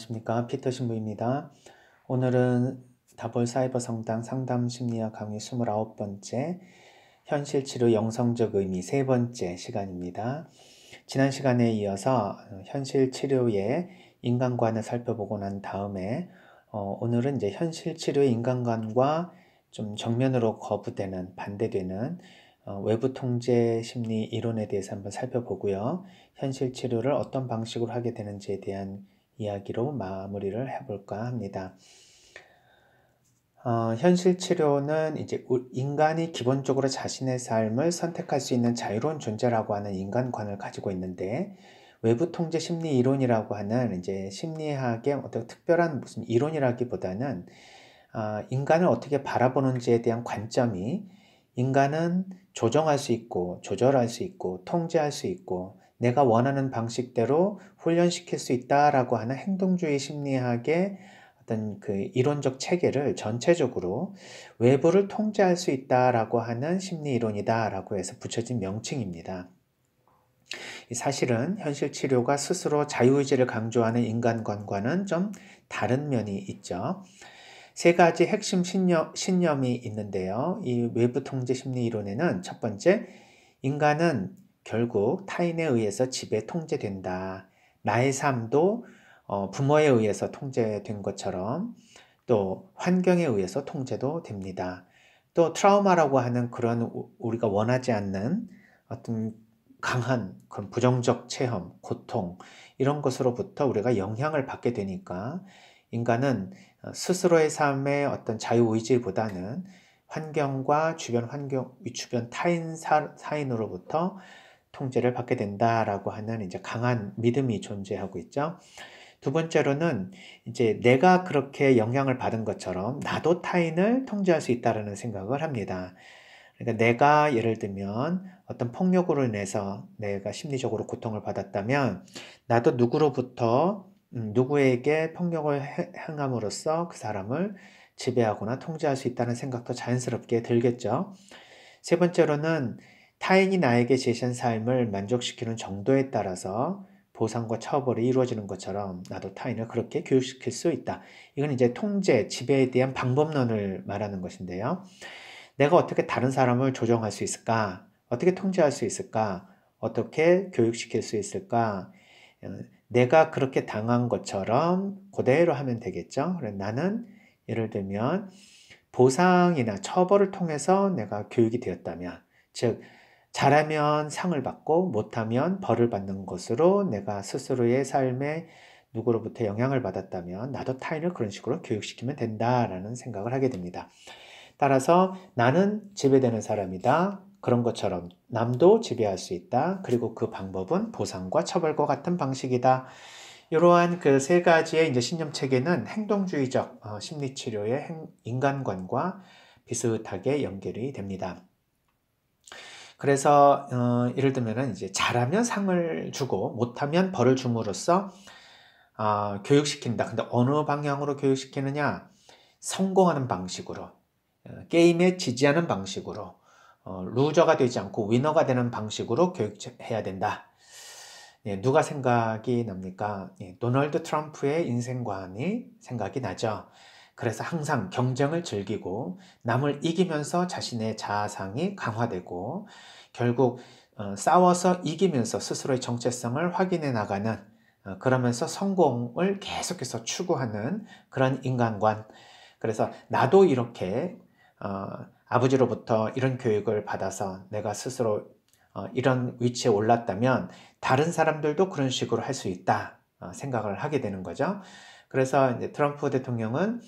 안녕하십니까. 피터 신부입니다. 오늘은 다볼 사이버 성당 상담 심리학 강의 29번째 현실 치료 영성적 의미 세 번째 시간입니다. 지난 시간에 이어서 현실 치료의 인간관을 살펴보고 난 다음에 오늘은 이제 현실 치료의 인간관과 좀 정면으로 거부되는 반대되는 외부 통제 심리 이론에 대해서 한번 살펴보고요. 현실 치료를 어떤 방식으로 하게 되는지에 대한 이야기로 마무리를 해볼까 합니다. 현실 치료는 이제 인간이 기본적으로 자신의 삶을 선택할 수 있는 자유로운 존재라고 하는 인간관을 가지고 있는데, 외부 통제 심리 이론이라고 하는 이제 심리학의 어떤 특별한 무슨 이론이라기보다는 인간을 어떻게 바라보는지에 대한 관점이 인간은 조정할 수 있고 조절할 수 있고 통제할 수 있고 내가 원하는 방식대로 훈련시킬 수 있다라고 하는 행동주의 심리학의 어떤 그 이론적 체계를 전체적으로 외부를 통제할 수 있다라고 하는 심리 이론이다라고 해서 붙여진 명칭입니다. 사실은 현실 치료가 스스로 자유의지를 강조하는 인간관과는 좀 다른 면이 있죠. 세 가지 핵심 신념이 있는데요. 이 외부 통제 심리 이론에는 첫 번째, 인간은 결국 타인에 의해서 지배 통제된다. 나의 삶도 부모에 의해서 통제된 것처럼 또 환경에 의해서 통제도 됩니다. 또 트라우마라고 하는 그런 우리가 원하지 않는 어떤 강한 그런 부정적 체험, 고통 이런 것으로부터 우리가 영향을 받게 되니까 인간은 스스로의 삶의 어떤 자유의지보다는 환경과 주변 타인 사인으로부터 통제를 받게 된다라고 하는 이제 강한 믿음이 존재하고 있죠. 두 번째로는 이제 내가 그렇게 영향을 받은 것처럼 나도 타인을 통제할 수 있다라는 생각을 합니다. 그러니까 내가 예를 들면 어떤 폭력으로 인해서 내가 심리적으로 고통을 받았다면 나도 누구에게 폭력을 행함으로써 그 사람을 지배하거나 통제할 수 있다는 생각도 자연스럽게 들겠죠. 세 번째로는 타인이 나에게 제시한 삶을 만족시키는 정도에 따라서 보상과 처벌이 이루어지는 것처럼 나도 타인을 그렇게 교육시킬 수 있다. 이건 이제 통제, 지배에 대한 방법론을 말하는 것인데요. 내가 어떻게 다른 사람을 조정할 수 있을까? 어떻게 통제할 수 있을까? 어떻게 교육시킬 수 있을까? 내가 그렇게 당한 것처럼 그대로 하면 되겠죠? 나는 예를 들면 보상이나 처벌을 통해서 내가 교육이 되었다면, 즉 잘하면 상을 받고 못하면 벌을 받는 것으로 내가 스스로의 삶에 누구로부터 영향을 받았다면 나도 타인을 그런 식으로 교육시키면 된다라는 생각을 하게 됩니다. 따라서 나는 지배되는 사람이다. 그런 것처럼 남도 지배할 수 있다. 그리고 그 방법은 보상과 처벌과 같은 방식이다. 이러한 그 세 가지의 이제 신념 체계는 행동주의적 심리치료의 인간관과 비슷하게 연결이 됩니다. 그래서 예를 들면은 이제 잘하면 상을 주고 못하면 벌을 줌으로써 교육시킨다. 근데 어느 방향으로 교육시키느냐? 성공하는 방식으로, 게임에 지지하는 방식으로, 루저가 되지 않고 위너가 되는 방식으로 교육해야 된다. 예, 누가 생각이 납니까? 예, 도널드 트럼프의 인생관이 생각이 나죠. 그래서 항상 경쟁을 즐기고 남을 이기면서 자신의 자아상이 강화되고 결국 싸워서 이기면서 스스로의 정체성을 확인해 나가는 그러면서 성공을 계속해서 추구하는 그런 인간관. 그래서 나도 이렇게 아버지로부터 이런 교육을 받아서 내가 스스로 이런 위치에 올랐다면 다른 사람들도 그런 식으로 할 수 있다 생각을 하게 되는 거죠. 그래서 이제 트럼프 대통령은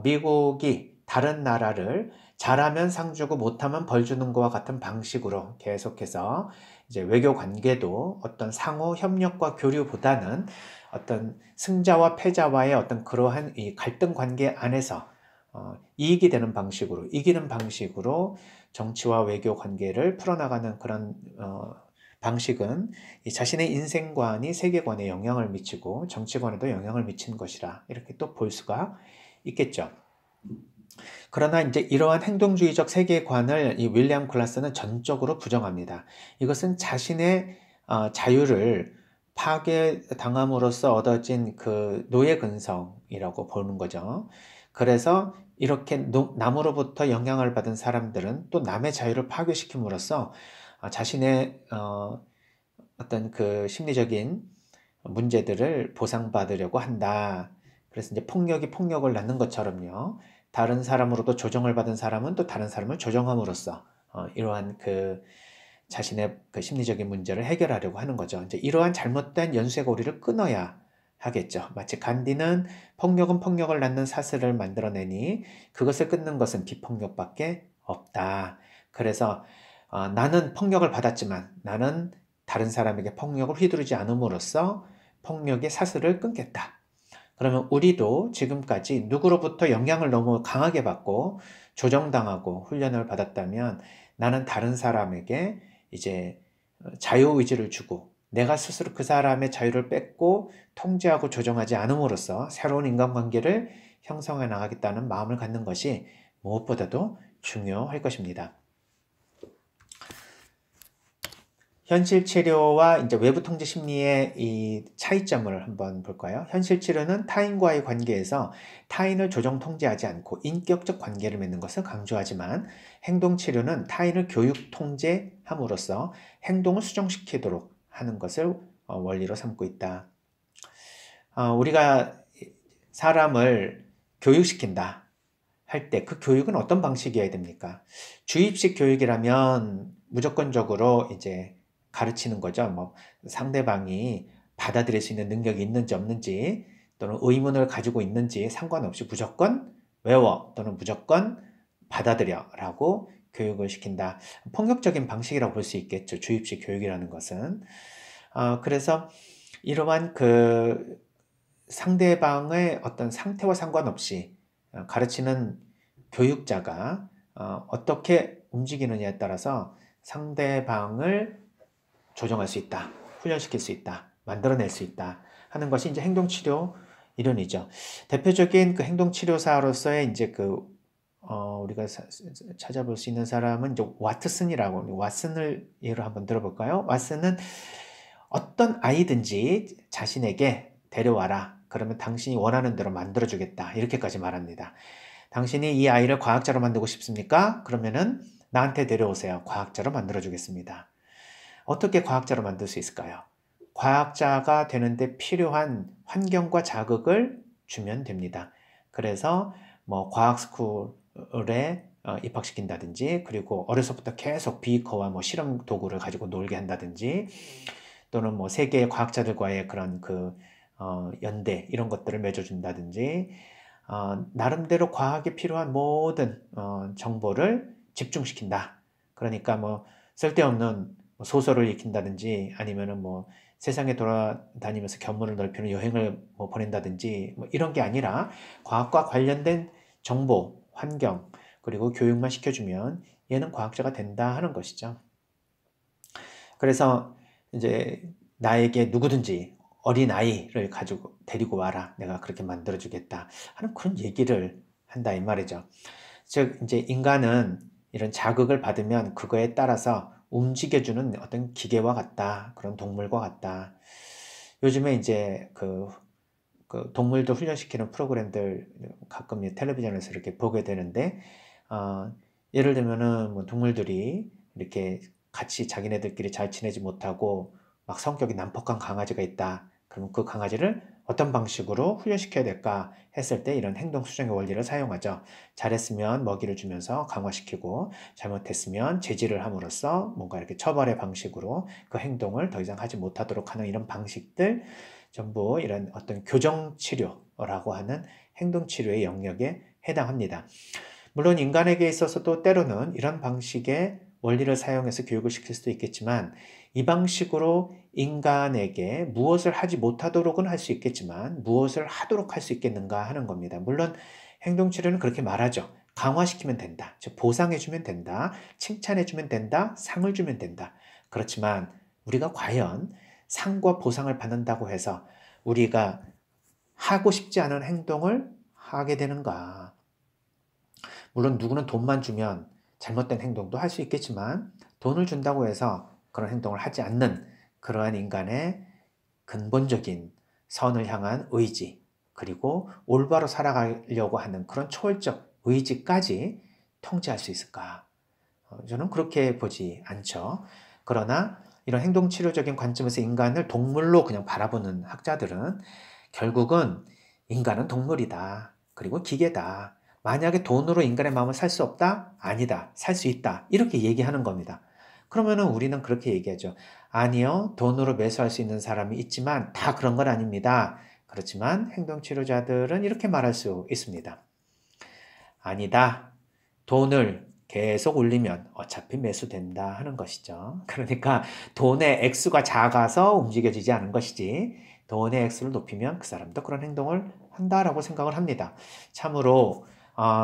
미국이 다른 나라를 잘하면 상 주고 못하면 벌 주는 것과 같은 방식으로 계속해서 이제 외교 관계도 어떤 상호 협력과 교류보다는 어떤 승자와 패자와의 어떤 그러한 이 갈등 관계 안에서 이익이 되는 방식으로, 이기는 방식으로 정치와 외교 관계를 풀어나가는 그런 방식은 자신의 인생관이 세계관에 영향을 미치고 정치관에도 영향을 미치는 것이라 이렇게 또 볼 수가 있겠죠. 그러나 이제 이러한 행동주의적 세계관을 이 윌리엄 글라스는 전적으로 부정합니다. 이것은 자신의 자유를 파괴당함으로써 얻어진 그 노예 근성이라고 보는 거죠. 그래서 이렇게 남으로부터 영향을 받은 사람들은 또 남의 자유를 파괴시킴으로써 자신의 어떤 그 심리적인 문제들을 보상받으려고 한다. 그래서 이제 폭력이 폭력을 낳는 것처럼요. 다른 사람으로부터 조정을 받은 사람은 또 다른 사람을 조정함으로써 이러한 그 자신의 그 심리적인 문제를 해결하려고 하는 거죠. 이제 이러한 잘못된 연쇄 고리를 끊어야 하겠죠. 마치 간디는 폭력은 폭력을 낳는 사슬을 만들어내니 그것을 끊는 것은 비폭력밖에 없다. 그래서 나는 폭력을 받았지만 나는 다른 사람에게 폭력을 휘두르지 않음으로써 폭력의 사슬을 끊겠다. 그러면 우리도 지금까지 누구로부터 영향을 너무 강하게 받고 조정당하고 훈련을 받았다면 나는 다른 사람에게 이제 자유의지를 주고 내가 스스로 그 사람의 자유를 뺏고 통제하고 조정하지 않음으로써 새로운 인간관계를 형성해 나가겠다는 마음을 갖는 것이 무엇보다도 중요할 것입니다. 현실 치료와 이제 외부 통제 심리의 이 차이점을 한번 볼까요? 현실 치료는 타인과의 관계에서 타인을 조정 통제하지 않고 인격적 관계를 맺는 것을 강조하지만 행동 치료는 타인을 교육 통제함으로써 행동을 수정시키도록 하는 것을 원리로 삼고 있다. 우리가 사람을 교육시킨다 할 때 그 교육은 어떤 방식이어야 됩니까? 주입식 교육이라면 무조건적으로 이제 가르치는 거죠. 뭐 상대방이 받아들일 수 있는 능력이 있는지 없는지 또는 의문을 가지고 있는지 상관없이 무조건 외워 또는 무조건 받아들여 라고 교육을 시킨다. 폭력적인 방식이라고 볼 수 있겠죠. 주입식 교육이라는 것은. 그래서 이러한 그 상대방의 어떤 상태와 상관없이 가르치는 교육자가 어떻게 움직이느냐에 따라서 상대방을 조정할 수 있다, 훈련시킬 수 있다, 만들어낼 수 있다 하는 것이 이제 행동치료 이론이죠. 대표적인 그 행동치료사로서의 이제 우리가 찾아볼 수 있는 사람은 이제 왓슨이라고, 왓슨을 예로 한번 들어볼까요? 왓슨은 어떤 아이든지 자신에게 데려와라. 그러면 당신이 원하는 대로 만들어주겠다. 이렇게까지 말합니다. 당신이 이 아이를 과학자로 만들고 싶습니까? 그러면은 나한테 데려오세요. 과학자로 만들어주겠습니다. 어떻게 과학자로 만들 수 있을까요? 과학자가 되는데 필요한 환경과 자극을 주면 됩니다. 그래서 뭐 과학 스쿨에 입학시킨다든지 그리고 어려서부터 계속 비커와 뭐 실험 도구를 가지고 놀게 한다든지 또는 뭐 세계 과학자들과의 그런 연대 이런 것들을 맺어준다든지 나름대로 과학에 필요한 모든 정보를 집중시킨다. 그러니까 뭐 쓸데없는 소설을 읽힌다든지 아니면은 뭐 세상에 돌아다니면서 견문을 넓히는 여행을 뭐 보낸다든지 뭐 이런 게 아니라 과학과 관련된 정보, 환경 그리고 교육만 시켜주면 얘는 과학자가 된다 하는 것이죠. 그래서 이제 나에게 누구든지 어린아이를 가지고 데리고 와라. 내가 그렇게 만들어주겠다. 하는 그런 얘기를 한다 이 말이죠. 즉 이제 인간은 이런 자극을 받으면 그거에 따라서 움직여주는 어떤 기계와 같다. 그런 동물과 같다. 요즘에 이제 그 동물도 훈련시키는 프로그램들 가끔 텔레비전에서 이렇게 보게 되는데 예를 들면은 뭐 동물들이 이렇게 같이 자기네들끼리 잘 지내지 못하고 막 성격이 난폭한 강아지가 있다. 그러면 그 강아지를 어떤 방식으로 훈련시켜야 될까 했을 때 이런 행동 수정의 원리를 사용하죠. 잘했으면 먹이를 주면서 강화시키고 잘못했으면 제지를 함으로써 뭔가 이렇게 처벌의 방식으로 그 행동을 더 이상 하지 못하도록 하는 이런 방식들 전부 이런 어떤 교정치료라고 하는 행동치료의 영역에 해당합니다. 물론 인간에게 있어서도 때로는 이런 방식의 원리를 사용해서 교육을 시킬 수도 있겠지만 이 방식으로 인간에게 무엇을 하지 못하도록은 할 수 있겠지만 무엇을 하도록 할 수 있겠는가 하는 겁니다. 물론 행동치료는 그렇게 말하죠. 강화시키면 된다. 즉 보상해주면 된다. 칭찬해주면 된다. 상을 주면 된다. 그렇지만 우리가 과연 상과 보상을 받는다고 해서 우리가 하고 싶지 않은 행동을 하게 되는가? 물론 누구는 돈만 주면 잘못된 행동도 할 수 있겠지만 돈을 준다고 해서 그런 행동을 하지 않는 그러한 인간의 근본적인 선을 향한 의지, 그리고 올바로 살아가려고 하는 그런 초월적 의지까지 통제할 수 있을까? 저는 그렇게 보지 않죠. 그러나 이런 행동치료적인 관점에서 인간을 동물로 그냥 바라보는 학자들은 결국은 인간은 동물이다. 그리고 기계다. 만약에 돈으로 인간의 마음을 살 수 없다? 아니다. 살 수 있다. 이렇게 얘기하는 겁니다. 그러면은 우리는 그렇게 얘기하죠. 아니요. 돈으로 매수할 수 있는 사람이 있지만 다 그런 건 아닙니다. 그렇지만 행동치료자들은 이렇게 말할 수 있습니다. 아니다. 돈을 계속 올리면 어차피 매수된다 하는 것이죠. 그러니까 돈의 액수가 작아서 움직여지지 않은 것이지 돈의 액수를 높이면 그 사람도 그런 행동을 한다라고 생각을 합니다. 참으로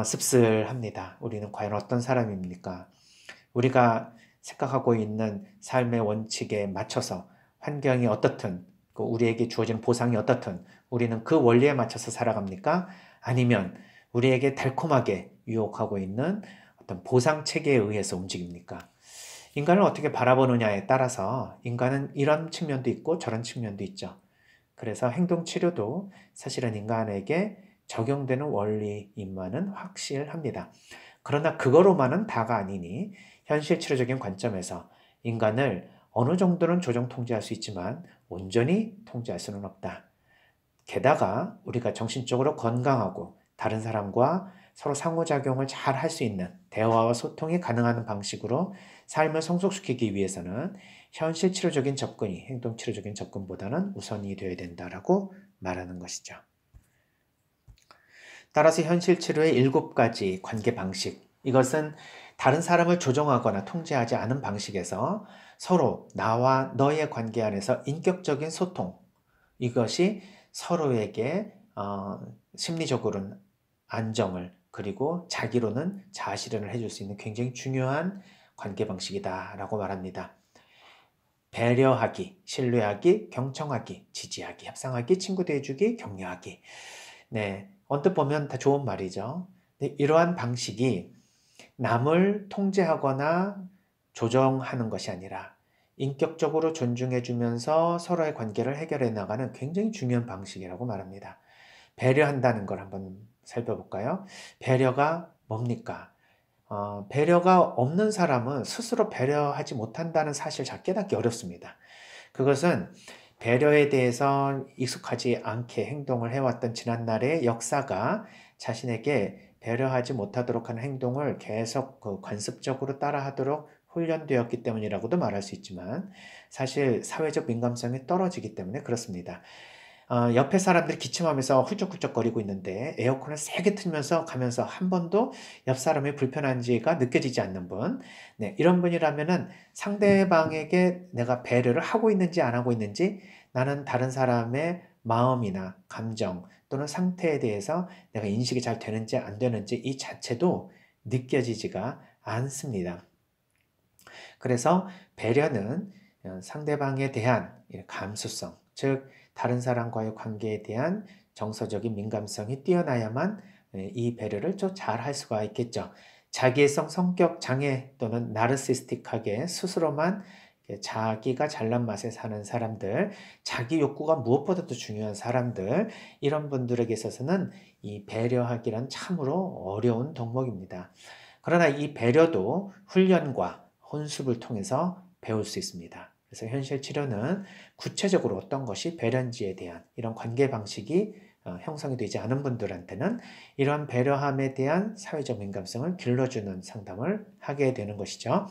씁쓸합니다. 우리는 과연 어떤 사람입니까? 우리가 생각하고 있는 삶의 원칙에 맞춰서 환경이 어떻든 우리에게 주어지는 보상이 어떻든 우리는 그 원리에 맞춰서 살아갑니까? 아니면 우리에게 달콤하게 유혹하고 있는 어떤 보상 체계에 의해서 움직입니까? 인간을 어떻게 바라보느냐에 따라서 인간은 이런 측면도 있고 저런 측면도 있죠. 그래서 행동치료도 사실은 인간에게 적용되는 원리임만은 확실합니다. 그러나 그거로만은 다가 아니니 현실 치료적인 관점에서 인간을 어느 정도는 조정 통제할 수 있지만 온전히 통제할 수는 없다. 게다가 우리가 정신적으로 건강하고 다른 사람과 서로 상호작용을 잘 할 수 있는 대화와 소통이 가능한 방식으로 삶을 성숙시키기 위해서는 현실 치료적인 접근이 행동 치료적인 접근보다는 우선이 되어야 된다라고 말하는 것이죠. 따라서 현실 치료의 7가지 관계 방식, 이것은 다른 사람을 조종하거나 통제하지 않은 방식에서 서로 나와 너의 관계 안에서 인격적인 소통, 이것이 서로에게 심리적으로는 안정을, 그리고 자기로는 자아실현을 해줄 수 있는 굉장히 중요한 관계 방식이다라고 말합니다. 배려하기, 신뢰하기, 경청하기, 지지하기, 협상하기, 친구 대해주기, 격려하기. 네, 언뜻 보면 다 좋은 말이죠. 근데 이러한 방식이 남을 통제하거나 조정하는 것이 아니라 인격적으로 존중해주면서 서로의 관계를 해결해 나가는 굉장히 중요한 방식이라고 말합니다. 배려한다는 걸 한번 살펴볼까요? 배려가 뭡니까? 배려가 없는 사람은 스스로 배려하지 못한다는 사실 잘 깨닫기 어렵습니다. 그것은 배려에 대해서 익숙하지 않게 행동을 해왔던 지난날의 역사가 자신에게 배려하지 못하도록 하는 행동을 계속 관습적으로 따라하도록 훈련되었기 때문이라고도 말할 수 있지만 사실 사회적 민감성이 떨어지기 때문에 그렇습니다. 옆에 사람들이 기침하면서 훌쩍훌쩍거리고 있는데 에어컨을 세게 틀면서 가면서 한 번도 옆 사람이 불편한지가 느껴지지 않는 분, 네, 이런 분이라면은 상대방에게 내가 배려를 하고 있는지 안 하고 있는지, 나는 다른 사람의 마음이나 감정 또는 상태에 대해서 내가 인식이 잘 되는지 안 되는지 이 자체도 느껴지지가 않습니다. 그래서 배려는 상대방에 대한 감수성, 즉 다른 사람과의 관계에 대한 정서적인 민감성이 뛰어나야만 이 배려를 좀 잘 할 수가 있겠죠. 자기애성 성격 장애 또는 나르시스틱하게 스스로만 자기가 잘난 맛에 사는 사람들, 자기 욕구가 무엇보다도 중요한 사람들, 이런 분들에게 있어서는 이 배려하기란 참으로 어려운 덕목입니다. 그러나 이 배려도 훈련과 혼습을 통해서 배울 수 있습니다. 그래서 현실 치료는 구체적으로 어떤 것이 배려인지에 대한 이런 관계 방식이 형성이 되지 않은 분들한테는 이러한 배려함에 대한 사회적 민감성을 길러주는 상담을 하게 되는 것이죠.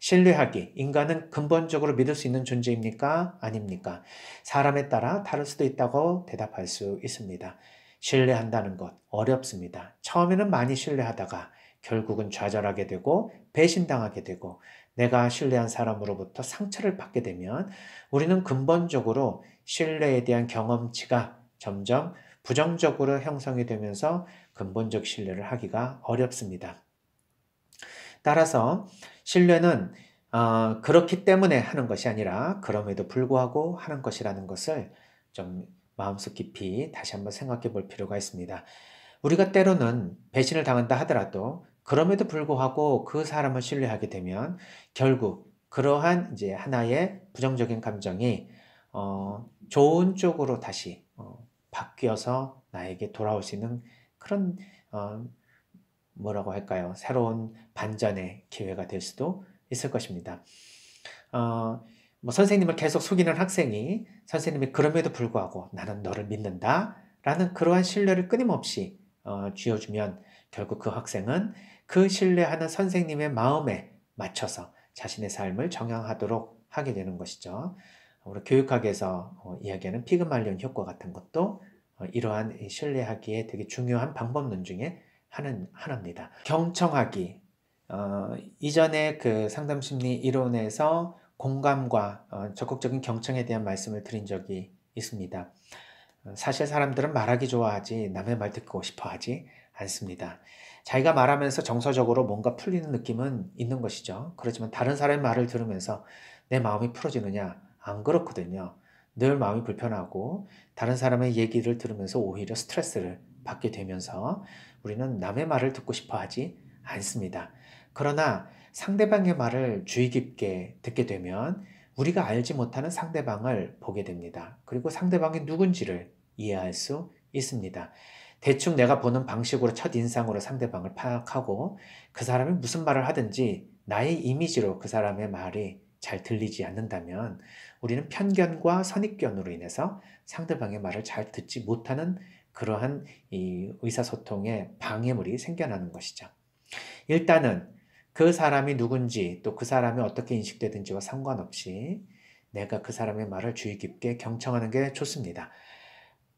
신뢰하기. 인간은 근본적으로 믿을 수 있는 존재입니까? 아닙니까? 사람에 따라 다를 수도 있다고 대답할 수 있습니다. 신뢰한다는 것 어렵습니다. 처음에는 많이 신뢰하다가 결국은 좌절하게 되고 배신당하게 되고 내가 신뢰한 사람으로부터 상처를 받게 되면 우리는 근본적으로 신뢰에 대한 경험치가 점점 부정적으로 형성이 되면서 근본적 신뢰를 하기가 어렵습니다. 따라서 신뢰는 그렇기 때문에 하는 것이 아니라 그럼에도 불구하고 하는 것이라는 것을 좀 마음속 깊이 다시 한번 생각해 볼 필요가 있습니다. 우리가 때로는 배신을 당한다 하더라도 그럼에도 불구하고 그 사람을 신뢰하게 되면 결국 그러한 이제 하나의 부정적인 감정이 좋은 쪽으로 다시 바뀌어서 나에게 돌아올 수 있는 그런 뭐라고 할까요? 새로운 반전의 기회가 될 수도 있을 것입니다. 뭐 선생님을 계속 속이는 학생이 선생님이 그럼에도 불구하고 나는 너를 믿는다 라는 그러한 신뢰를 끊임없이 쥐어주면 결국 그 학생은 그 신뢰하는 선생님의 마음에 맞춰서 자신의 삶을 정향하도록 하게 되는 것이죠. 우리 교육학에서 이야기하는 피그말리온 효과 같은 것도 이러한 신뢰하기에 되게 중요한 방법론 중에 하나입니다. 경청하기. 이전에 그 상담심리 이론에서 공감과 적극적인 경청에 대한 말씀을 드린 적이 있습니다. 사실 사람들은 말하기 좋아하지 남의 말 듣고 싶어 하지 않습니다. 자기가 말하면서 정서적으로 뭔가 풀리는 느낌은 있는 것이죠. 그렇지만 다른 사람의 말을 들으면서 내 마음이 풀어지느냐? 안 그렇거든요. 늘 마음이 불편하고 다른 사람의 얘기를 들으면서 오히려 스트레스를 받게 되면서 우리는 남의 말을 듣고 싶어 하지 않습니다. 그러나 상대방의 말을 주의 깊게 듣게 되면 우리가 알지 못하는 상대방을 보게 됩니다. 그리고 상대방이 누군지를 이해할 수 있습니다. 대충 내가 보는 방식으로 첫인상으로 상대방을 파악하고 그 사람이 무슨 말을 하든지 나의 이미지로 그 사람의 말이 잘 들리지 않는다면 우리는 편견과 선입견으로 인해서 상대방의 말을 잘 듣지 못하는 그러한 이 의사소통의 방해물이 생겨나는 것이죠. 일단은 그 사람이 누군지 또 그 사람이 어떻게 인식되든지와 상관없이 내가 그 사람의 말을 주의 깊게 경청하는 게 좋습니다.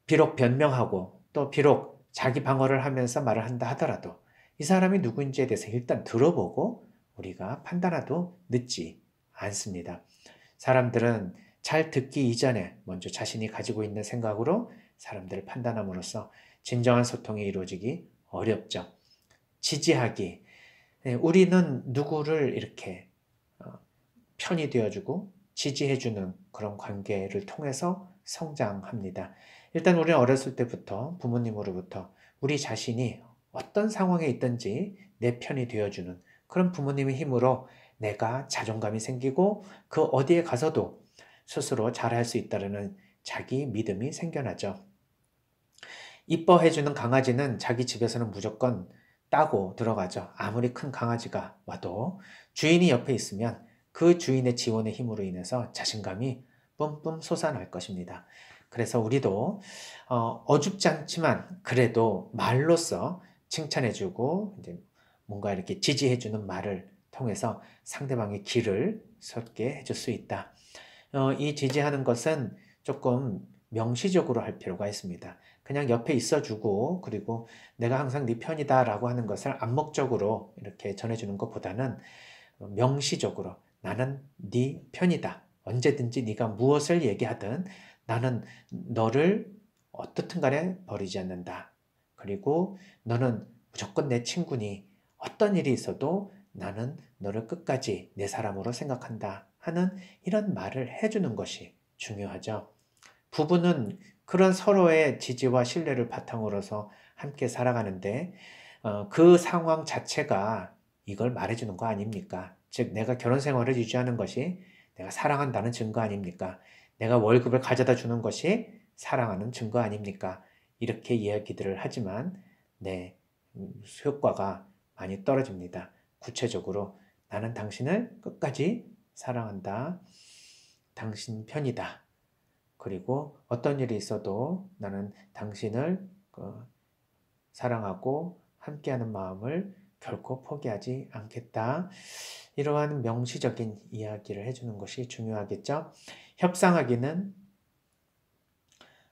비록 변명하고 또 비록 자기 방어를 하면서 말을 한다 하더라도 이 사람이 누구인지에 대해서 일단 들어보고 우리가 판단해도 늦지 않습니다. 사람들은 잘 듣기 이전에 먼저 자신이 가지고 있는 생각으로 사람들을 판단함으로써 진정한 소통이 이루어지기 어렵죠. 지지하기. 우리는 누구를 이렇게 편이 되어주고 지지해주는 그런 관계를 통해서 성장합니다. 일단 우리는 어렸을 때부터 부모님으로부터 우리 자신이 어떤 상황에 있든지 내 편이 되어주는 그런 부모님의 힘으로 내가 자존감이 생기고 그 어디에 가서도 스스로 잘할 수 있다는 자기 믿음이 생겨나죠. 이뻐해주는 강아지는 자기 집에서는 무조건 따고 들어가죠. 아무리 큰 강아지가 와도 주인이 옆에 있으면 그 주인의 지원의 힘으로 인해서 자신감이 뿜뿜 솟아날 것입니다. 그래서 우리도 어줍지 않지만 그래도 말로써 칭찬해주고 이제 뭔가 이렇게 지지해주는 말을 통해서 상대방의 길을 섰게 해줄 수 있다. 이 지지하는 것은 조금 명시적으로 할 필요가 있습니다. 그냥 옆에 있어주고 그리고 내가 항상 네 편이다 라고 하는 것을 암묵적으로 이렇게 전해주는 것보다는 명시적으로 나는 네 편이다. 언제든지 네가 무엇을 얘기하든 나는 너를 어떻든 간에 버리지 않는다. 그리고 너는 무조건 내 친구니 어떤 일이 있어도 나는 너를 끝까지 내 사람으로 생각한다 하는 이런 말을 해주는 것이 중요하죠. 부부는 그런 서로의 지지와 신뢰를 바탕으로서 함께 살아가는데 그 상황 자체가 이걸 말해주는 거 아닙니까? 즉 내가 결혼 생활을 유지하는 것이 내가 사랑한다는 증거 아닙니까? 내가 월급을 가져다 주는 것이 사랑하는 증거 아닙니까? 이렇게 이야기들을 하지만 네, 효과가 많이 떨어집니다. 구체적으로 나는 당신을 끝까지 사랑한다. 당신 편이다. 그리고 어떤 일이 있어도 나는 당신을 사랑하고 함께하는 마음을 결코 포기하지 않겠다. 이러한 명시적인 이야기를 해주는 것이 중요하겠죠. 협상하기는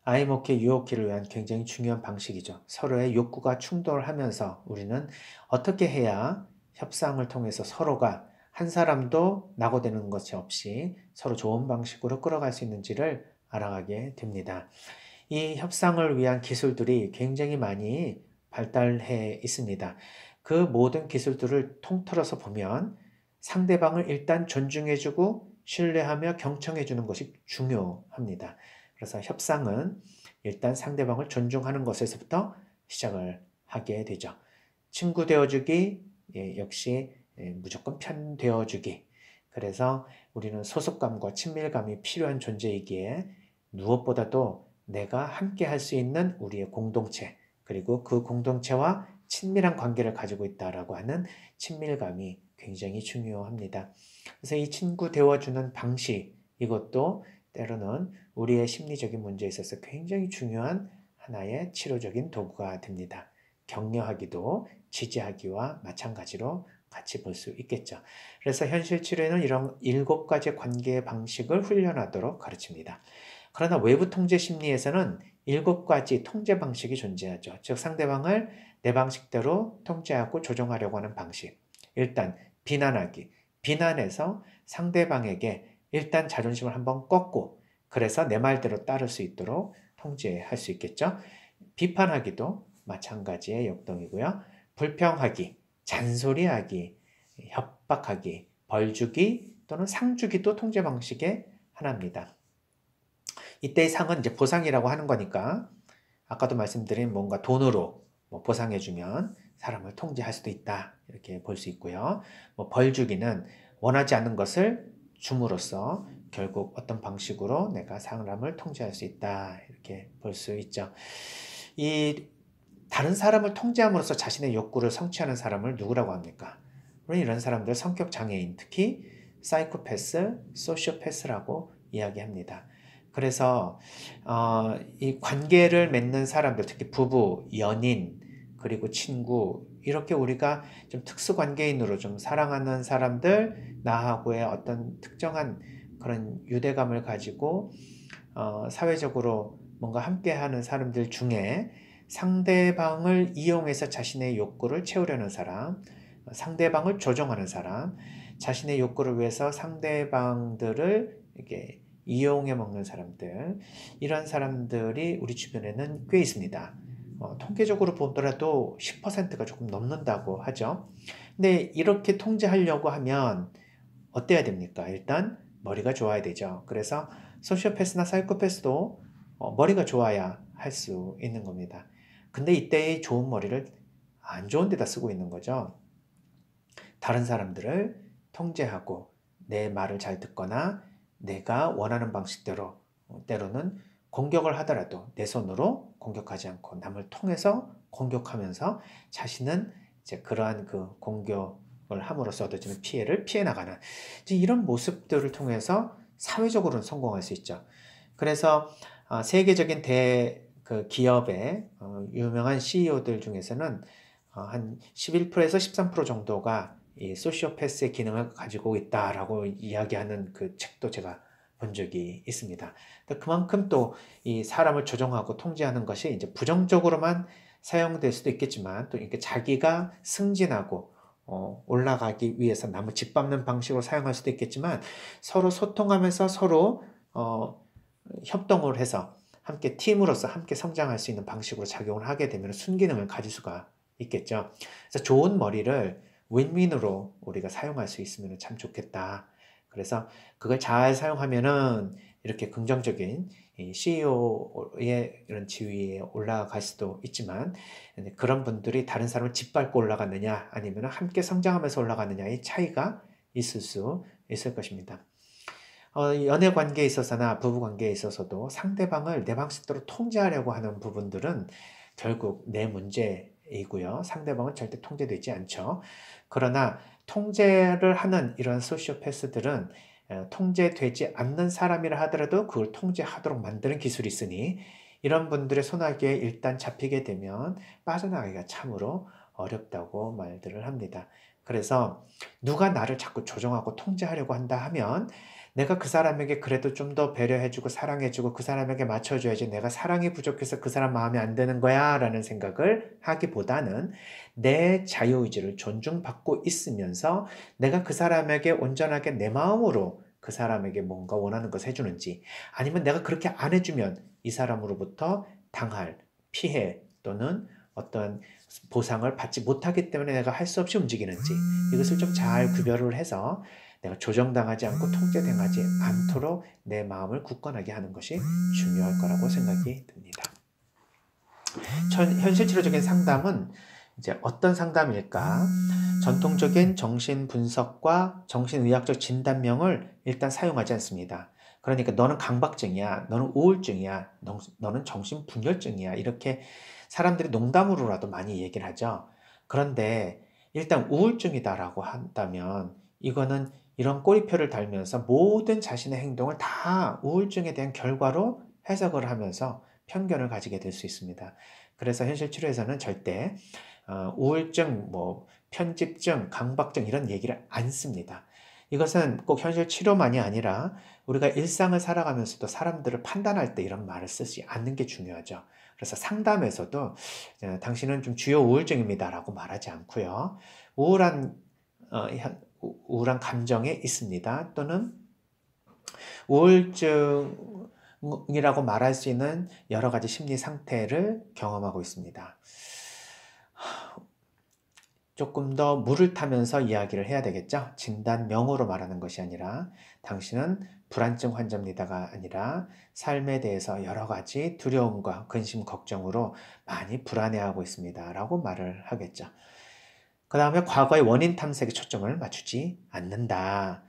아이먹기, 유혹기를 위한 굉장히 중요한 방식이죠. 서로의 욕구가 충돌하면서 우리는 어떻게 해야 협상을 통해서 서로가 한 사람도 낙오되는 것이 없이 서로 좋은 방식으로 끌어갈 수 있는지를 알아가게 됩니다. 이 협상을 위한 기술들이 굉장히 많이 발달해 있습니다. 그 모든 기술들을 통틀어서 보면 상대방을 일단 존중해주고 신뢰하며 경청해주는 것이 중요합니다. 그래서 협상은 일단 상대방을 존중하는 것에서부터 시작을 하게 되죠. 친구 되어주기, 역시 무조건 편 되어주기. 그래서 우리는 소속감과 친밀감이 필요한 존재이기에 무엇보다도 내가 함께 할 수 있는 우리의 공동체, 그리고 그 공동체와 친밀한 관계를 가지고 있다라고 하는 친밀감이 굉장히 중요합니다. 그래서 이 친구 되어주는 방식, 이것도 때로는 우리의 심리적인 문제에 있어서 굉장히 중요한 하나의 치료적인 도구가 됩니다. 격려하기도 지지하기와 마찬가지로 같이 볼 수 있겠죠. 그래서 현실 치료에는 이런 7가지 관계 방식을 훈련하도록 가르칩니다. 그러나 외부 통제 심리에서는 7가지 통제 방식이 존재하죠. 즉 상대방을 내 방식대로 통제하고 조종하려고 하는 방식. 일단 비난하기. 비난해서 상대방에게 일단 자존심을 한번 꺾고 그래서 내 말대로 따를 수 있도록 통제할 수 있겠죠. 비판하기도 마찬가지의 역동이고요. 불평하기, 잔소리하기, 협박하기, 벌주기 또는 상주기도 통제 방식의 하나입니다. 이때의 상은 이제 보상이라고 하는 거니까 아까도 말씀드린 뭔가 돈으로 보상해주면 사람을 통제할 수도 있다 이렇게 볼 수 있고요. 벌주기는 원하지 않는 것을 줌으로써 결국 어떤 방식으로 내가 사람을 통제할 수 있다 이렇게 볼 수 있죠. 이 다른 사람을 통제함으로써 자신의 욕구를 성취하는 사람을 누구라고 합니까? 물론 이런 사람들 성격 장애인, 특히 사이코패스, 소시오패스라고 이야기합니다. 그래서 이 관계를 맺는 사람들, 특히 부부, 연인, 그리고 친구, 이렇게 우리가 좀 특수관계인으로 좀 사랑하는 사람들, 나하고의 어떤 특정한 그런 유대감을 가지고 사회적으로 뭔가 함께하는 사람들 중에 상대방을 이용해서 자신의 욕구를 채우려는 사람, 상대방을 조종하는 사람, 자신의 욕구를 위해서 상대방들을 이렇게 이용해 먹는 사람들, 이런 사람들이 우리 주변에는 꽤 있습니다. 통계적으로 보더라도 10%가 조금 넘는다고 하죠. 근데 이렇게 통제하려고 하면 어때야 됩니까? 일단 머리가 좋아야 되죠. 그래서 소시오패스나 사이코패스도 머리가 좋아야 할 수 있는 겁니다. 근데 이때의 좋은 머리를 안 좋은 데다 쓰고 있는 거죠. 다른 사람들을 통제하고 내 말을 잘 듣거나 내가 원하는 방식대로 때로는 공격을 하더라도 내 손으로 공격하지 않고 남을 통해서 공격하면서 자신은 이제 그러한 그 공격을 함으로써 얻어지는 피해를 피해 나가는 이런 모습들을 통해서 사회적으로는 성공할 수 있죠. 그래서 세계적인 그 기업의 유명한 CEO들 중에서는 한 11%에서 13% 정도가 이 소시오패스의 기능을 가지고 있다라고 이야기하는 그 책도 제가 본 적이 있습니다. 그만큼 또 이 사람을 조종하고 통제하는 것이 이제 부정적으로만 사용될 수도 있겠지만 또 이렇게 자기가 승진하고 올라가기 위해서 남을 짓밟는 방식으로 사용할 수도 있겠지만 서로 소통하면서 서로 협동을 해서 함께 팀으로서 함께 성장할 수 있는 방식으로 작용을 하게 되면 순기능을 가질 수가 있겠죠. 그래서 좋은 머리를 윈윈으로 우리가 사용할 수 있으면 참 좋겠다. 그래서 그걸 잘 사용하면은 이렇게 긍정적인 CEO의 이런 지위에 올라갈 수도 있지만 그런 분들이 다른 사람을 짓밟고 올라갔느냐 아니면 함께 성장하면서 올라갔느냐의 차이가 있을 수 있을 것입니다. 연애 관계에 있어서나 부부 관계에 있어서도 상대방을 내 방식대로 통제하려고 하는 부분들은 결국 내 문제이고요. 상대방은 절대 통제되지 않죠. 그러나 통제를 하는 이런 소시오패스들은 통제되지 않는 사람이라 하더라도 그걸 통제하도록 만드는 기술이 있으니 이런 분들의 손아귀에 일단 잡히게 되면 빠져나가기가 참으로 어렵다고 말들을 합니다. 그래서 누가 나를 자꾸 조종하고 통제하려고 한다 하면 내가 그 사람에게 그래도 좀 더 배려해주고 사랑해주고 그 사람에게 맞춰줘야지 내가 사랑이 부족해서 그 사람 마음에 안 드는 거야 라는 생각을 하기보다는 내 자유의지를 존중받고 있으면서 내가 그 사람에게 온전하게 내 마음으로 그 사람에게 뭔가 원하는 것을 해주는지 아니면 내가 그렇게 안 해주면 이 사람으로부터 당할 피해 또는 어떤 보상을 받지 못하기 때문에 내가 할 수 없이 움직이는지 이것을 좀 잘 구별을 해서 내가 조정당하지 않고 통제당하지 않도록 내 마음을 굳건하게 하는 것이 중요할 거라고 생각이 듭니다. 현실치료적인 상담은 이제 어떤 상담일까? 전통적인 정신분석과 정신의학적 진단명을 일단 사용하지 않습니다. 그러니까 너는 강박증이야, 너는 우울증이야, 너는 정신분열증이야. 이렇게 사람들이 농담으로라도 많이 얘기를 하죠. 그런데 일단 우울증이다라고 한다면 이거는 이런 꼬리표를 달면서 모든 자신의 행동을 다 우울증에 대한 결과로 해석을 하면서 편견을 가지게 될 수 있습니다. 그래서 현실 치료에서는 절대 우울증, 편집증, 강박증 이런 얘기를 안 씁니다. 이것은 꼭 현실 치료만이 아니라 우리가 일상을 살아가면서도 사람들을 판단할 때 이런 말을 쓰지 않는 게 중요하죠. 그래서 상담에서도 당신은 좀 주요 우울증입니다라고 말하지 않고요. 우울한 우울한 감정에 있습니다. 또는 우울증이라고 말할 수 있는 여러 가지 심리 상태를 경험하고 있습니다. 조금 더 물을 타면서 이야기를 해야 되겠죠? 진단명으로 말하는 것이 아니라 당신은 불안증 환자입니다가 아니라 삶에 대해서 여러 가지 두려움과 근심, 걱정으로 많이 불안해하고 있습니다. 라고 말을 하겠죠. 그 다음에 과거의 원인 탐색에 초점을 맞추지 않는다.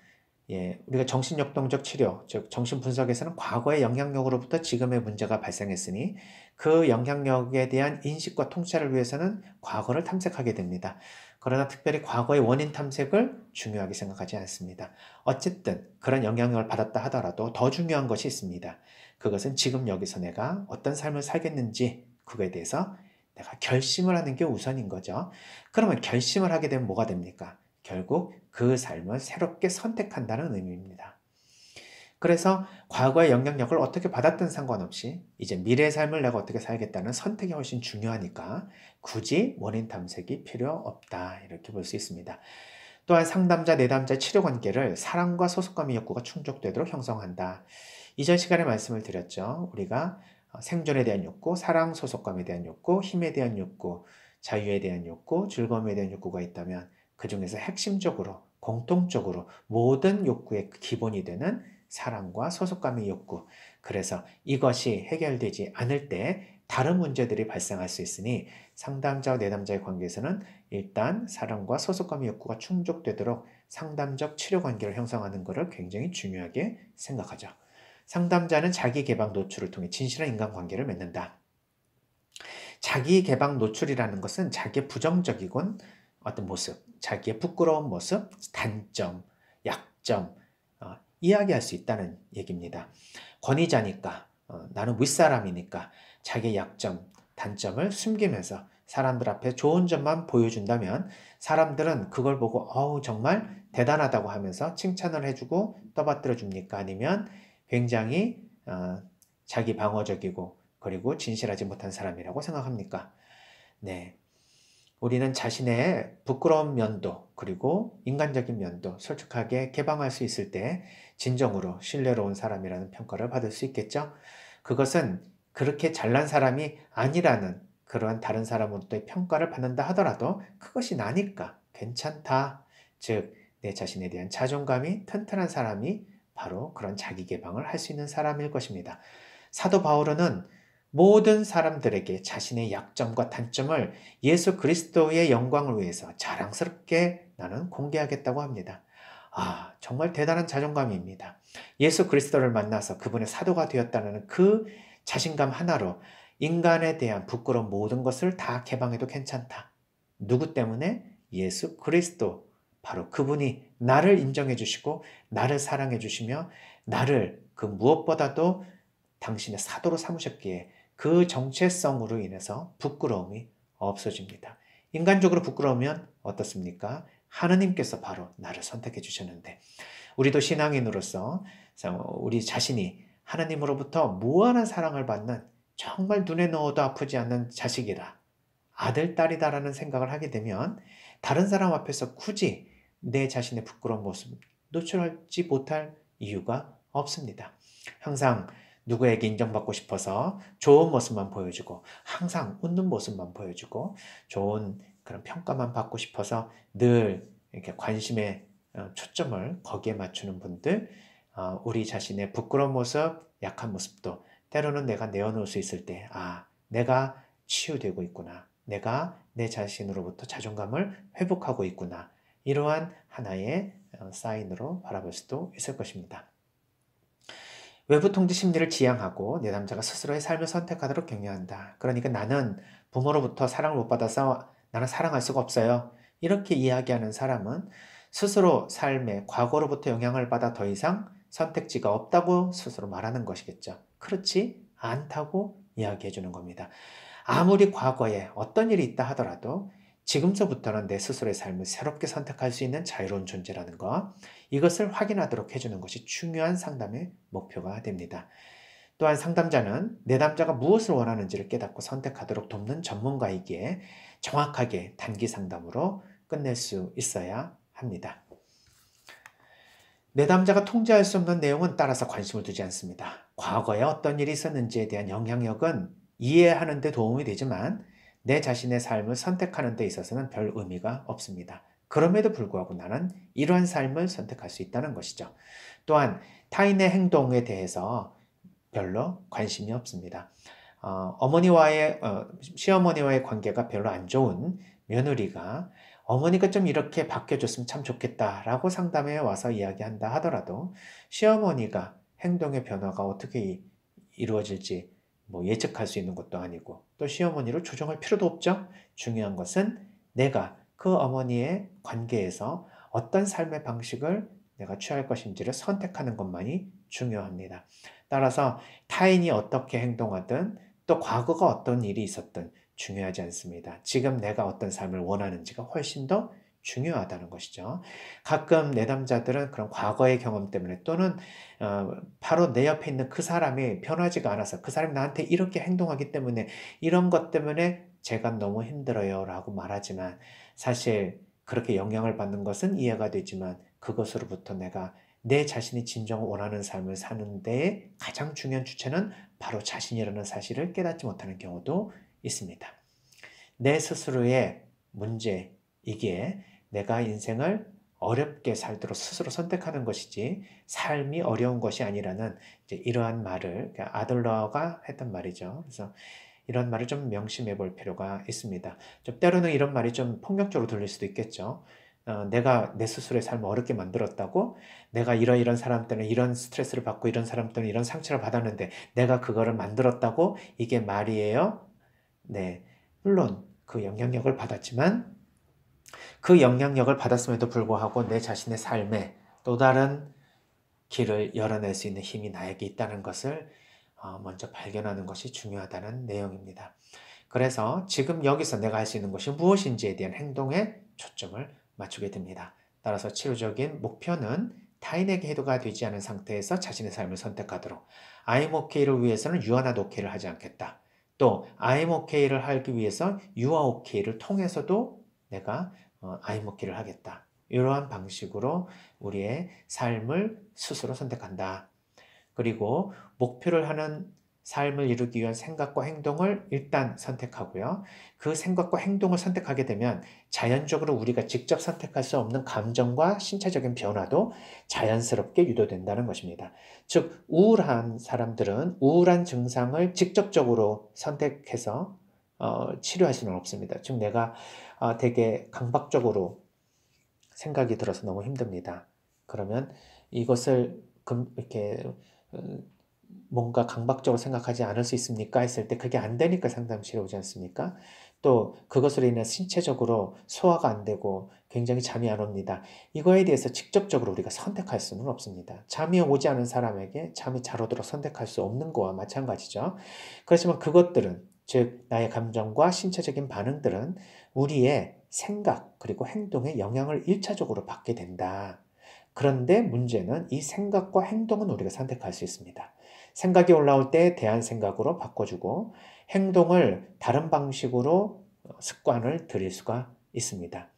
예, 우리가 정신역동적 치료, 즉 정신분석에서는 과거의 영향력으로부터 지금의 문제가 발생했으니 그 영향력에 대한 인식과 통찰을 위해서는 과거를 탐색하게 됩니다. 그러나 특별히 과거의 원인 탐색을 중요하게 생각하지 않습니다. 어쨌든 그런 영향력을 받았다 하더라도 더 중요한 것이 있습니다. 그것은 지금 여기서 내가 어떤 삶을 살겠는지 그거에 대해서 내가 결심을 하는 게 우선인 거죠. 그러면 결심을 하게 되면 뭐가 됩니까? 결국 그 삶을 새롭게 선택한다는 의미입니다. 그래서 과거의 영향력을 어떻게 받았든 상관없이 이제 미래의 삶을 내가 어떻게 살겠다는 선택이 훨씬 중요하니까 굳이 원인 탐색이 필요 없다. 이렇게 볼 수 있습니다. 또한 상담자, 내담자 치료 관계를 사랑과 소속감의 욕구가 충족되도록 형성한다. 이전 시간에 말씀을 드렸죠. 우리가 생존에 대한 욕구, 사랑, 소속감에 대한 욕구, 힘에 대한 욕구, 자유에 대한 욕구, 즐거움에 대한 욕구가 있다면 그 중에서 핵심적으로, 공통적으로 모든 욕구의 기본이 되는 사랑과 소속감의 욕구. 그래서 이것이 해결되지 않을 때 다른 문제들이 발생할 수 있으니 상담자와 내담자의 관계에서는 일단 사랑과 소속감의 욕구가 충족되도록 상담적 치료 관계를 형성하는 것을 굉장히 중요하게 생각하죠. 상담자는 자기 개방 노출을 통해 진실한 인간관계를 맺는다. 자기 개방 노출이라는 것은 자기의 부정적이곤 어떤 모습, 자기의 부끄러운 모습, 단점, 약점, 이야기할 수 있다는 얘기입니다. 권위자니까, 나는 윗사람이니까 자기의 약점, 단점을 숨기면서 사람들 앞에 좋은 점만 보여준다면 사람들은 그걸 보고 정말 대단하다고 하면서 칭찬을 해주고 떠받들어 줍니까? 아니면 굉장히 자기 방어적이고 그리고 진실하지 못한 사람이라고 생각합니까? 네. 우리는 자신의 부끄러운 면도 그리고 인간적인 면도 솔직하게 개방할 수 있을 때 진정으로 신뢰로운 사람이라는 평가를 받을 수 있겠죠. 그것은 그렇게 잘난 사람이 아니라는 그러한 다른 사람으로부터의 평가를 받는다 하더라도 그것이 나니까 괜찮다. 즉, 내 자신에 대한 자존감이 튼튼한 사람이 바로 그런 자기 개방을 할 수 있는 사람일 것입니다. 사도 바울은 모든 사람들에게 자신의 약점과 단점을 예수 그리스도의 영광을 위해서 자랑스럽게 나는 공개하겠다고 합니다. 정말 대단한 자존감입니다. 예수 그리스도를 만나서 그분의 사도가 되었다는 그 자신감 하나로 인간에 대한 부끄러운 모든 것을 다 개방해도 괜찮다. 누구 때문에? 예수 그리스도. 바로 그분이 나를 인정해 주시고 나를 사랑해 주시며 나를 그 무엇보다도 당신의 사도로 삼으셨기에 그 정체성으로 인해서 부끄러움이 없어집니다. 인간적으로 부끄러우면 어떻습니까? 하느님께서 바로 나를 선택해 주셨는데 우리도 신앙인으로서 우리 자신이 하나님으로부터 무한한 사랑을 받는 정말 눈에 넣어도 아프지 않는 자식이라 아들, 딸이다라는 생각을 하게 되면 다른 사람 앞에서 굳이 내 자신의 부끄러운 모습 노출하지 못할 이유가 없습니다. 항상 누구에게 인정받고 싶어서 좋은 모습만 보여주고 항상 웃는 모습만 보여주고 좋은 그런 평가만 받고 싶어서 늘 이렇게 관심의 초점을 거기에 맞추는 분들, 우리 자신의 부끄러운 모습, 약한 모습도 때로는 내가 내어놓을 수 있을 때 내가 치유되고 있구나. 내가 내 자신으로부터 자존감을 회복하고 있구나. 이러한 하나의 사인으로 바라볼 수도 있을 것입니다. 외부 통제 심리를 지향하고 내담자가 스스로의 삶을 선택하도록 격려한다. 그러니까 나는 부모로부터 사랑을 못 받아서 나는 사랑할 수가 없어요. 이렇게 이야기하는 사람은 스스로 삶의 과거로부터 영향을 받아 더 이상 선택지가 없다고 스스로 말하는 것이겠죠. 그렇지 않다고 이야기해 주는 겁니다. 아무리 과거에 어떤 일이 있다 하더라도 지금서부터는 내 스스로의 삶을 새롭게 선택할 수 있는 자유로운 존재라는 것, 이것을 확인하도록 해주는 것이 중요한 상담의 목표가 됩니다. 또한 상담자는 내담자가 무엇을 원하는지를 깨닫고 선택하도록 돕는 전문가이기에 정확하게 단기 상담으로 끝낼 수 있어야 합니다. 내담자가 통제할 수 없는 내용은 따라서 관심을 두지 않습니다. 과거에 어떤 일이 있었는지에 대한 영향력은 이해하는 데 도움이 되지만 내 자신의 삶을 선택하는 데 있어서는 별 의미가 없습니다. 그럼에도 불구하고 나는 이러한 삶을 선택할 수 있다는 것이죠. 또한 타인의 행동에 대해서 별로 관심이 없습니다. 시어머니와의 관계가 별로 안 좋은 며느리가 어머니가 좀 이렇게 바뀌어줬으면 참 좋겠다라고 상담에 와서 이야기한다 하더라도 시어머니가 행동의 변화가 어떻게 이루어질지 예측할 수 있는 것도 아니고 또 시어머니를 조정할 필요도 없죠. 중요한 것은 내가 그 어머니의 관계에서 어떤 삶의 방식을 내가 취할 것인지를 선택하는 것만이 중요합니다. 따라서 타인이 어떻게 행동하든 또 과거가 어떤 일이 있었든 중요하지 않습니다. 지금 내가 어떤 삶을 원하는지가 훨씬 더 중요하다는 것이죠. 가끔 내담자들은 그런 과거의 경험 때문에 또는 바로 내 옆에 있는 그 사람이 변하지가 않아서 그 사람이 나한테 이렇게 행동하기 때문에 이런 것 때문에 제가 너무 힘들어요 라고 말하지만 사실 그렇게 영향을 받는 것은 이해가 되지만 그것으로부터 내가 내 자신이 진정 원하는 삶을 사는 데에 가장 중요한 주체는 바로 자신이라는 사실을 깨닫지 못하는 경우도 있습니다. 내 스스로의 문제이기에 내가 인생을 어렵게 살도록 스스로 선택하는 것이지 삶이 어려운 것이 아니라는 이러한 말을 아들러가 했던 말이죠. 그래서 이런 말을 좀 명심해 볼 필요가 있습니다. 좀 때로는 이런 말이 좀 폭력적으로 들릴 수도 있겠죠. 내가 내 스스로의 삶을 어렵게 만들었다고 내가 이런 사람 때문에 이런 스트레스를 받고 이런 사람 때문에 이런 상처를 받았는데 내가 그거를 만들었다고 이게 말이에요? 네. 물론 그 영향력을 받았지만 그 영향력을 받았음에도 불구하고 내 자신의 삶에 또 다른 길을 열어낼 수 있는 힘이 나에게 있다는 것을 먼저 발견하는 것이 중요하다는 내용입니다. 그래서 지금 여기서 내가 할 수 있는 것이 무엇인지에 대한 행동에 초점을 맞추게 됩니다. 따라서 치료적인 목표는 타인에게 해도가 되지 않은 상태에서 자신의 삶을 선택하도록 I'm okay를 위해서는 you are not okay를 하지 않겠다. 또 I'm okay를 하기 위해서 you are okay를 통해서도 내가 I'm okay를 하겠다. 이러한 방식으로 우리의 삶을 스스로 선택한다. 그리고 목표를 하는 삶을 이루기 위한 생각과 행동을 일단 선택하고요. 그 생각과 행동을 선택하게 되면 자연적으로 우리가 직접 선택할 수 없는 감정과 신체적인 변화도 자연스럽게 유도된다는 것입니다. 즉, 우울한 사람들은 우울한 증상을 직접적으로 선택해서 치료할 수는 없습니다. 즉, 내가 되게 강박적으로 생각이 들어서 너무 힘듭니다. 그러면 이것을 이렇게 뭔가 강박적으로 생각하지 않을 수 있습니까? 했을 때 그게 안 되니까 상담실에 오지 않습니까? 또 그것으로 인해 신체적으로 소화가 안 되고 굉장히 잠이 안 옵니다. 이거에 대해서 직접적으로 우리가 선택할 수는 없습니다. 잠이 오지 않은 사람에게 잠이 잘 오도록 선택할 수 없는 거와 마찬가지죠. 그렇지만 그것들은 즉 나의 감정과 신체적인 반응들은 우리의 생각 그리고 행동에 영향을 1차적으로 받게 된다. 그런데 문제는 이 생각과 행동은 우리가 선택할 수 있습니다. 생각이 올라올 때 대한 생각으로 바꿔주고 행동을 다른 방식으로 습관을 들일 수가 있습니다.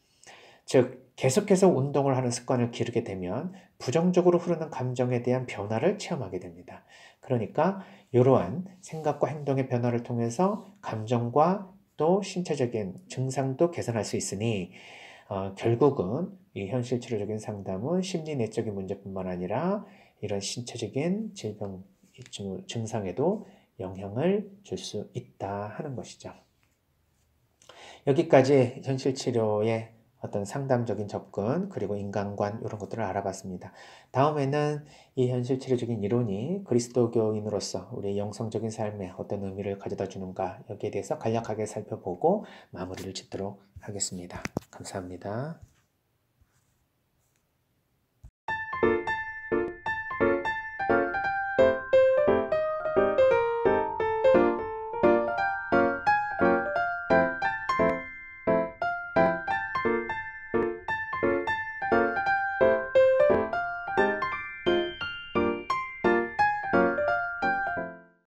즉 계속해서 운동을 하는 습관을 기르게 되면 부정적으로 흐르는 감정에 대한 변화를 체험하게 됩니다. 그러니까 이러한 생각과 행동의 변화를 통해서 감정과 또 신체적인 증상도 개선할 수 있으니 결국은 이 현실 치료적인 상담은 심리 내적인 문제뿐만 아니라 이런 신체적인 질병 증상에도 영향을 줄 수 있다 하는 것이죠. 여기까지 현실 치료의 어떤 상담적인 접근, 그리고 인간관 이런 것들을 알아봤습니다. 다음에는 이 현실치료적인 이론이 그리스도교인으로서 우리의 영성적인 삶에 어떤 의미를 가져다 주는가 여기에 대해서 간략하게 살펴보고 마무리를 짓도록 하겠습니다. 감사합니다.